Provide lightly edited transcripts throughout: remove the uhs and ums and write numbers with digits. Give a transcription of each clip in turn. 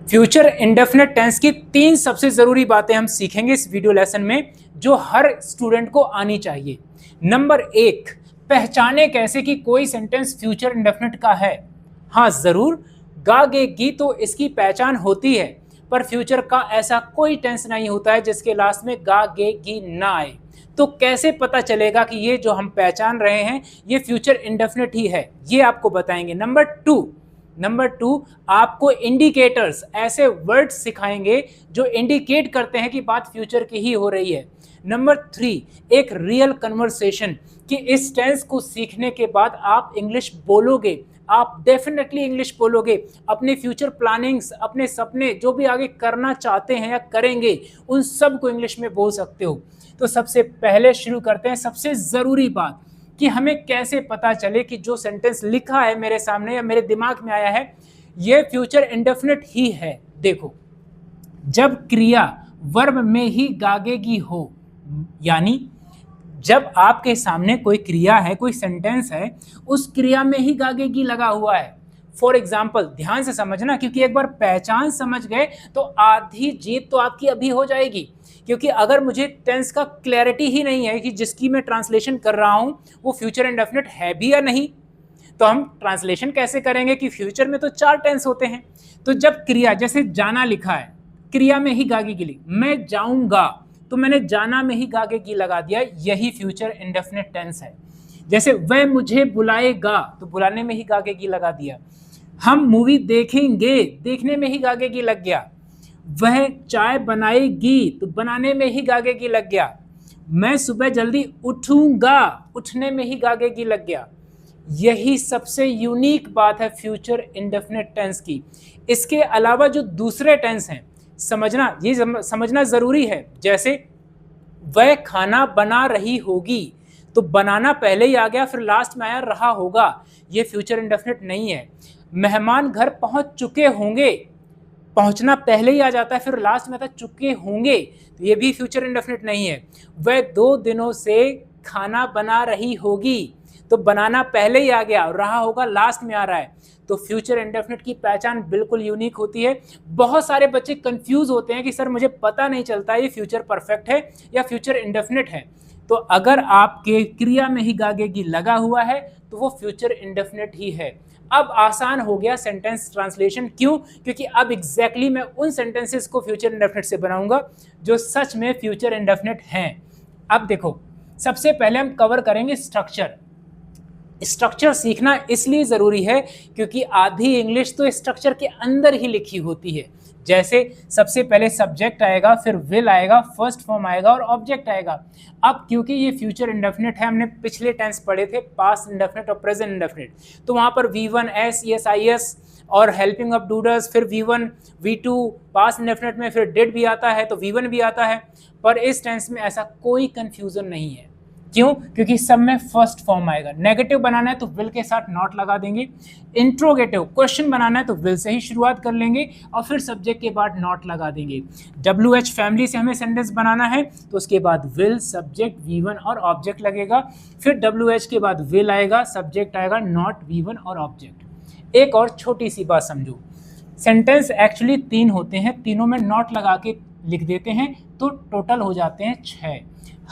Future indefinite tense की 3 सबसे जरूरी बातें हम सीखेंगे इस वीडियो लेसन में, जो हर स्टूडेंट को आनी चाहिए। नंबर 1, पहचाने कैसे कि कोई सेंटेंस फ्यूचर इंडेफिनिट का है। हाँ जरूर, गा गे गी तो इसकी पहचान होती है, पर फ्यूचर का ऐसा कोई टेंस नहीं होता है जिसके लास्ट में गा गे गी ना आए। तो कैसे पता चलेगा कि ये जो हम पहचान रहे हैं ये फ्यूचर इंडेफिनिट ही है, ये आपको बताएंगे। नंबर टू, आपको इंडिकेटर्स, ऐसे वर्ड्स सिखाएंगे जो इंडिकेट करते हैं कि बात फ्यूचर की ही हो रही है। नंबर 3, एक रियल कन्वर्सेशन, कि इस टेंस को सीखने के बाद आप इंग्लिश बोलोगे, आप डेफिनेटली इंग्लिश बोलोगे, अपने फ्यूचर प्लानिंग्स, अपने सपने जो भी आगे करना चाहते हैं या करेंगे, उन सब को इंग्लिश में बोल सकते हो। तो सबसे पहले शुरू करते हैं सबसे ज़रूरी बात, कि हमें कैसे पता चले कि जो सेंटेंस लिखा है मेरे सामने या मेरे दिमाग में आया है ये फ्यूचर इंडेफिनिट ही है। देखो, जब क्रिया वर्ब में ही गागेगी हो, यानी जब आपके सामने कोई क्रिया है, कोई सेंटेंस है, उस क्रिया में ही गागेगी लगा हुआ है। फॉर एग्जाम्पल, ध्यान से समझना, क्योंकि एक बार पहचान समझ गए तो आधी जीत तो आपकी अभी हो जाएगी। क्योंकि अगर मुझे टेंस का क्लैरिटी ही नहीं है कि जिसकी मैं ट्रांसलेशन कर रहा हूं वो फ्यूचर इंडेफिनिट है भी या नहीं, तो हम ट्रांसलेशन कैसे करेंगे कि फ्यूचर में तो 4 टेंस होते हैं। तो जब क्रिया, जैसे जाना लिखा है, क्रिया में ही गागेगी लिखी, मैं जाऊंगा तो मैंने जाना में ही गागेगी लगा दिया, यही फ्यूचर इंडेफिनिट टेंस है। जैसे वह मुझे बुलाएगा तो बुलाने में ही गागेगी लगा दिया। हम मूवी देखेंगे, देखने में ही गागेगी लग गया। वह चाय बनाएगी तो बनाने में ही गागेगी लग गया। मैं सुबह जल्दी उठूंगा, उठने में ही गागेगी लग गया। यही सबसे यूनिक बात है फ्यूचर इंडेफिनिट टेंस की। इसके अलावा जो दूसरे टेंस हैं, समझना, ये समझना जरूरी है। जैसे वह खाना बना रही होगी, तो बनाना पहले ही आ गया, फिर लास्ट में आया रहा होगा, ये फ्यूचर इंडेफिनिट नहीं है। मेहमान घर पहुंच चुके होंगे, पहुंचना पहले ही आ जाता है, फिर लास्ट में आता चुके होंगे, तो ये भी फ्यूचर इंडेफिनिट नहीं है। वह 2 दिनों से खाना बना रही होगी, तो बनाना पहले ही आ गया, रहा होगा लास्ट में आ रहा है। तो फ्यूचर इंडेफिनिट की पहचान बिल्कुल यूनिक होती है। बहुत सारे बच्चे कंफ्यूज होते हैं कि सर मुझे पता नहीं चलता ये फ्यूचर परफेक्ट है या फ्यूचर इंडेफिनिट है। तो अगर आपके क्रिया में ही गागेगी लगा हुआ है तो वो फ्यूचर इंडेफिनिट ही है। अब आसान हो गया सेंटेंस ट्रांसलेशन, क्यों? क्योंकि अब एग्जैक्टली मैं उन सेंटेंसेस को फ्यूचर इंडेफिनिट से बनाऊंगा जो सच में फ्यूचर इंडेफिनिट हैं। अब देखो, सबसे पहले हम कवर करेंगे स्ट्रक्चर। स्ट्रक्चर सीखना इसलिए ज़रूरी है क्योंकि आधी इंग्लिश तो स्ट्रक्चर के अंदर ही लिखी होती है। जैसे सबसे पहले सब्जेक्ट आएगा, फिर विल आएगा, फर्स्ट फॉर्म आएगा और ऑब्जेक्ट आएगा। अब क्योंकि ये फ्यूचर इंडेफिनिट है, हमने पिछले टेंस पढ़े थे पास्ट इंडेफिनिट और प्रेजेंट इंडेफिनिट, तो वहाँ पर V1 S ES IS और हेल्पिंग ऑफ डूडर्स, फिर V1 V2, पास्ट इंडेफिनिट में फिर डिड भी आता है तो V1 भी आता है। पर इस टेंस में ऐसा कोई कंफ्यूजन नहीं है। क्यों? क्योंकि सब में फर्स्ट फॉर्म आएगा। नेगेटिव बनाना है तो विल के साथ नॉट लगा देंगे, इंट्रोगेटिव क्वेश्चन बनाना है तो विल से ही शुरुआत कर लेंगे और फिर सब्जेक्ट के बाद नॉट लगा देंगे। WH फैमिली से हमें सेंटेंस बनाना है तो उसके बाद विल, सब्जेक्ट, V1 और ऑब्जेक्ट लगेगा। फिर WH के बाद विल आएगा, सब्जेक्ट आएगा, नॉट, V1 और ऑब्जेक्ट। एक और छोटी सी बात समझो, सेंटेंस एक्चुअली 3 होते हैं, तीनों में नॉट लगा के लिख देते हैं तो टोटल हो जाते हैं 6।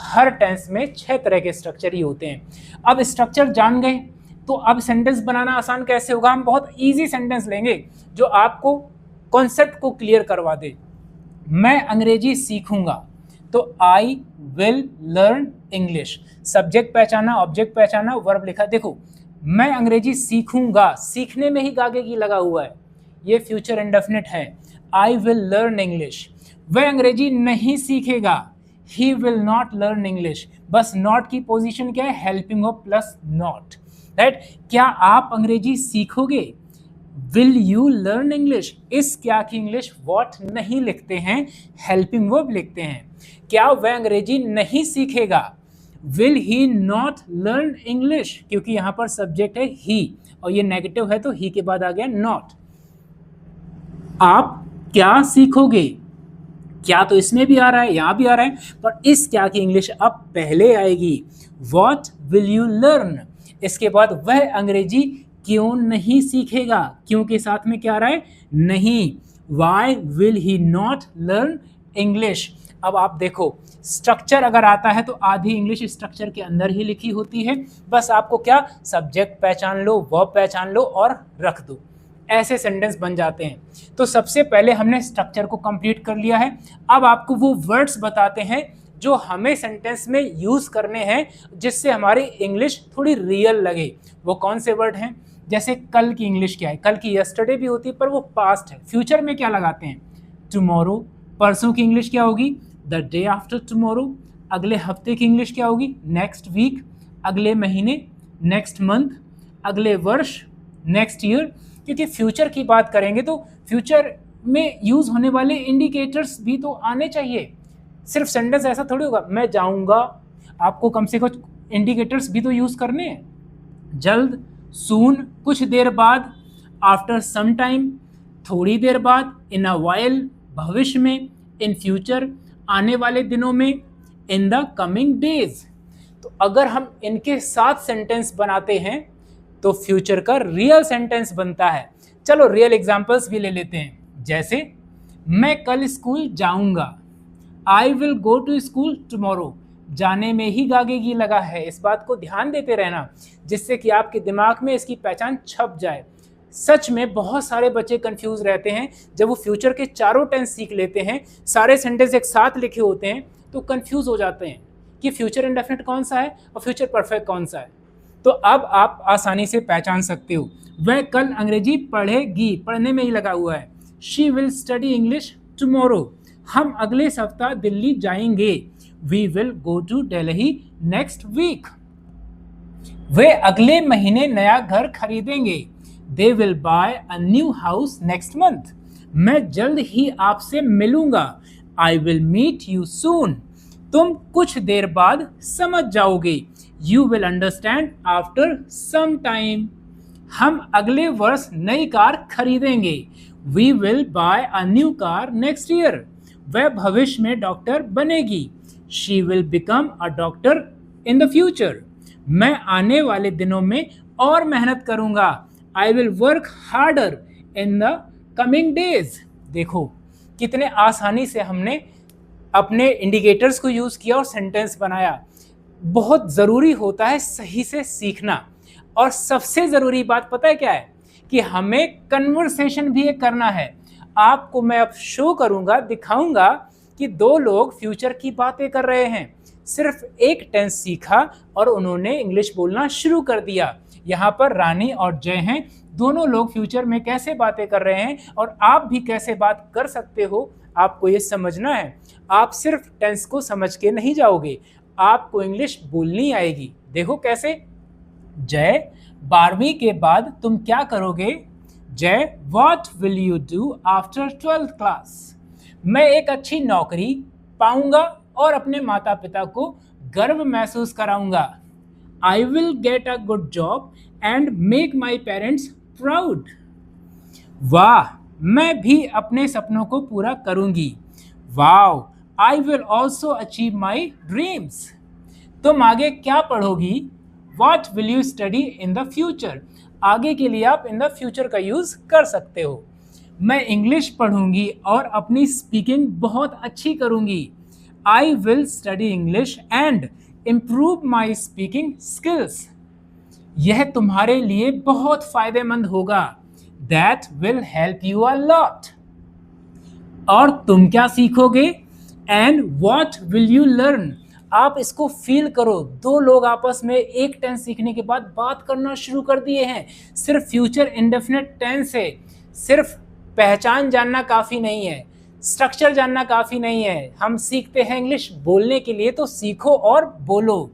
हर टेंस में 6 तरह के स्ट्रक्चर ही होते हैं। अब स्ट्रक्चर जान गए तो अब सेंटेंस बनाना आसान कैसे होगा? हम बहुत इजी सेंटेंस लेंगे जो आपको कॉन्सेप्ट को क्लियर करवा दे। मैं अंग्रेजी सीखूंगा तो I will learn English. Subject पहचाना, ऑब्जेक्ट पहचाना, वर्ब लिखा। देखो, मैं अंग्रेजी सीखूंगा, सीखने में ही गागेगी लगा हुआ है, ये फ्यूचर इंडेफिनिट है। I will learn English. वह अंग्रेजी नहीं सीखेगा, he will not learn English। बस नॉट की पोजीशन क्या है? Helping of plus not, right? क्या आप अंग्रेजी सीखोगे? Will you learn English. इस क्या की इंग्लिश वॉट नहीं लिखते हैं, हेल्पिंग वर्ब लिखते हैं। क्या वह अंग्रेजी नहीं सीखेगा? Will he not learn English, क्योंकि यहां पर सब्जेक्ट है ही और ये नेगेटिव है तो ही के बाद आ गया नॉट। आप क्या सीखोगे? क्या तो इसमें भी आ रहा है, यहां भी आ रहा है, पर इस क्या की इंग्लिश अब पहले आएगी। What will you learn? इसके बाद वह अंग्रेजी क्यों नहीं सीखेगा? क्यों के साथ में क्या आ रहा है? नहीं। Why will he not learn English. अब आप देखो, स्ट्रक्चर अगर आता है तो आधी इंग्लिश स्ट्रक्चर के अंदर ही लिखी होती है, बस आपको क्या सब्जेक्ट पहचान लो, वर्ब पहचान लो और रख दो, ऐसे सेंटेंस बन जाते हैं। तो सबसे पहले हमने स्ट्रक्चर को कंप्लीट कर लिया है। अब आपको वो वर्ड्स बताते हैं जो हमें सेंटेंस में यूज करने हैं जिससे हमारी इंग्लिश थोड़ी रियल लगे। वो कौन से वर्ड हैं? जैसे कल की इंग्लिश क्या है? कल की यस्टरडे भी होती है पर वो पास्ट है। फ्यूचर में क्या लगाते हैं? टुमारो। परसों की इंग्लिश क्या होगी? The day after tomorrow. अगले हफ्ते की इंग्लिश क्या होगी? Next week. अगले महीने नेक्स्ट मंथ। अगले वर्ष नेक्स्ट ईयर। क्योंकि फ्यूचर की बात करेंगे तो फ्यूचर में यूज होने वाले इंडिकेटर्स भी तो आने चाहिए। सिर्फ सेंटेंस ऐसा थोड़ी होगा मैं जाऊंगा, आपको कम से कम इंडिकेटर्स भी तो यूज करने हैं। जल्द, सून कुछ देर बाद, आफ्टर सम टाइम थोड़ी देर बाद, इन अ वाइल भविष्य में, इन फ्यूचर आने वाले दिनों में, इन द कमिंग डेज। तो अगर हम इनके साथ सेंटेंस बनाते हैं तो फ्यूचर का रियल सेंटेंस बनता है। चलो रियल एग्जांपल्स भी ले लेते हैं। जैसे मैं कल स्कूल जाऊंगा, I will go to school tomorrow. जाने में ही गागेगी लगा है, इस बात को ध्यान देते रहना जिससे कि आपके दिमाग में इसकी पहचान छप जाए। सच में बहुत सारे बच्चे कंफ्यूज रहते हैं जब वो फ्यूचर के चारों टेंस सीख लेते हैं, सारे सेंटेंस एक साथ लिखे होते हैं तो कंफ्यूज हो जाते हैं कि फ्यूचर इंडेफिनिट कौन सा है और फ्यूचर परफेक्ट कौन सा है। तो अब आप आसानी से पहचान सकते हो। वह कल अंग्रेजी पढ़ेगी, पढ़ने में ही लगा हुआ है। She will study English tomorrow. हम अगले सप्ताह दिल्ली जाएंगे। We will go to Delhi next week. वे अगले महीने नया घर खरीदेंगे। They will buy a new house next month. मैं जल्द ही आपसे मिलूंगा। I will meet you soon. तुम कुछ देर बाद समझ जाओगे। You will understand after some time. हम अगले वर्ष नई कार खरीदेंगे। We will buy a new car next year. वह भविष्य में डॉक्टर बनेगी। She will become a doctor in the future. मैं आने वाले दिनों में और मेहनत करूंगा। आई will work harder in the coming days. देखो कितने आसानी से हमने अपने इंडिकेटर्स को यूज किया और सेंटेंस बनाया। बहुत ज़रूरी होता है सही से सीखना। और सबसे ज़रूरी बात पता है क्या है? कि हमें कन्वर्सेशन भी ये करना है। आपको मैं अब शो करूंगा, दिखाऊंगा कि दो लोग फ्यूचर की बातें कर रहे हैं। सिर्फ एक टेंस सीखा और उन्होंने इंग्लिश बोलना शुरू कर दिया। यहाँ पर रानी और जय हैं, दोनों लोग फ्यूचर में कैसे बातें कर रहे हैं और आप भी कैसे बात कर सकते हो, आपको ये समझना है। आप सिर्फ टेंस को समझ के नहीं जाओगे, आपको इंग्लिश बोलनी आएगी। देखो कैसे। जय, 12वीं के बाद तुम क्या करोगे? जय, what will you do after 12th class? मैं एक अच्छी नौकरी पाऊंगा और अपने माता पिता को गर्व महसूस कराऊंगा। I will get a good job and make my parents proud. वाह, मैं भी अपने सपनों को पूरा करूंगी। Wow, I will also achieve my dreams. तुम आगे क्या पढ़ोगी? What will you study in the future? आगे के लिए आप इन द फ्यूचर का यूज कर सकते हो। मैं इंग्लिश पढ़ूंगी और अपनी स्पीकिंग बहुत अच्छी करूंगी। I will study English and improve my speaking skills. यह तुम्हारे लिए बहुत फायदेमंद होगा। That will help you a lot. और तुम क्या सीखोगे? And what will you learn? आप इसको फील करो। दो लोग आपस में एक टेंस सीखने के बाद बात करना शुरू कर दिए हैं। सिर्फ फ्यूचर इंडेफिनिट टेंस है। सिर्फ पहचान जानना काफ़ी नहीं है, स्ट्रक्चर जानना काफ़ी नहीं है। हम सीखते हैं इंग्लिश बोलने के लिए, तो सीखो और बोलो।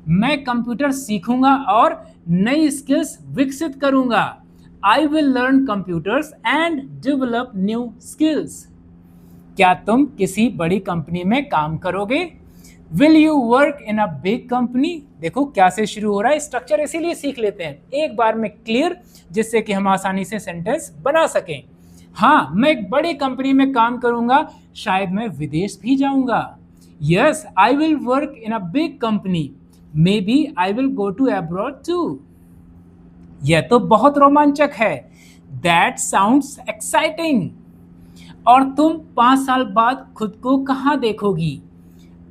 मैं कंप्यूटर सीखूंगा और नई स्किल्स विकसित करूंगा। I will learn computers and develop new skills. क्या तुम किसी बड़ी कंपनी में काम करोगे? Will you work in a big company? देखो क्या से शुरू हो रहा है। स्ट्रक्चर इसीलिए सीख लेते हैं एक बार में क्लियर, जिससे कि हम आसानी से सेंटेंस बना सकें। हाँ, मैं एक बड़ी कंपनी में काम करूंगा, शायद मैं विदेश भी जाऊंगा। Yes, I will work in a big company. Maybe I will go to abroad too. यह तो बहुत रोमांचक है। That sounds exciting. और तुम 5 साल बाद खुद को कहाँ देखोगी?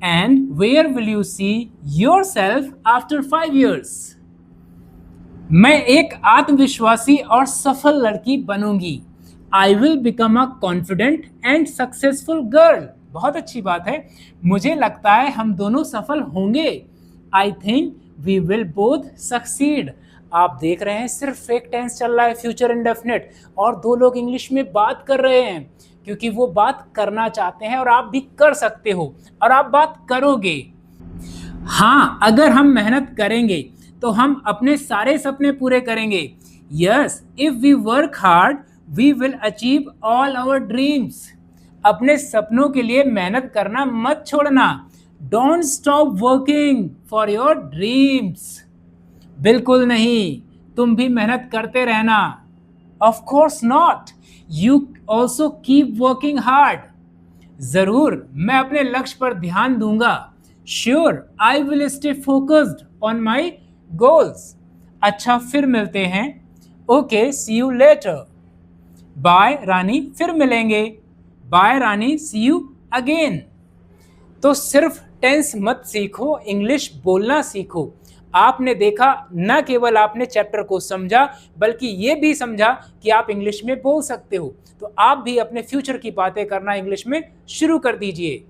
And where will you see yourself after 5 years? मैं एक आत्मविश्वासी और सफल लड़की बनूंगी। I will become a confident and successful girl. बहुत अच्छी बात है, मुझे लगता है हम दोनों सफल होंगे। I think we will both succeed. आप देख रहे हैं सिर्फ फेक टेंस चल रहा है, फ्यूचर इंडेफिनिट, और दो लोग इंग्लिश में बात कर रहे हैं क्योंकि वो बात करना चाहते हैं और आप भी कर सकते हो और आप बात करोगे। हाँ, अगर हम मेहनत करेंगे तो हम अपने सारे सपने पूरे करेंगे। Yes, if we work hard we will achieve all our dreams. अपने सपनों के लिए मेहनत करना मत छोड़ना। Don't stop working for your dreams. बिल्कुल नहीं, तुम भी मेहनत करते रहना। Of course not, you also keep working hard. जरूर, मैं अपने लक्ष्य पर ध्यान दूंगा। Sure, I will stay focused on my goals. अच्छा, फिर मिलते हैं। Okay, see you later. Bye Rani, फिर मिलेंगे। Bye Rani, see you again. तो सिर्फ टेंस मत सीखो, इंग्लिश बोलना सीखो। आपने देखा, न केवल आपने चैप्टर को समझा बल्कि ये भी समझा कि आप इंग्लिश में बोल सकते हो। तो आप भी अपने फ्यूचर की बातें करना इंग्लिश में शुरू कर दीजिए।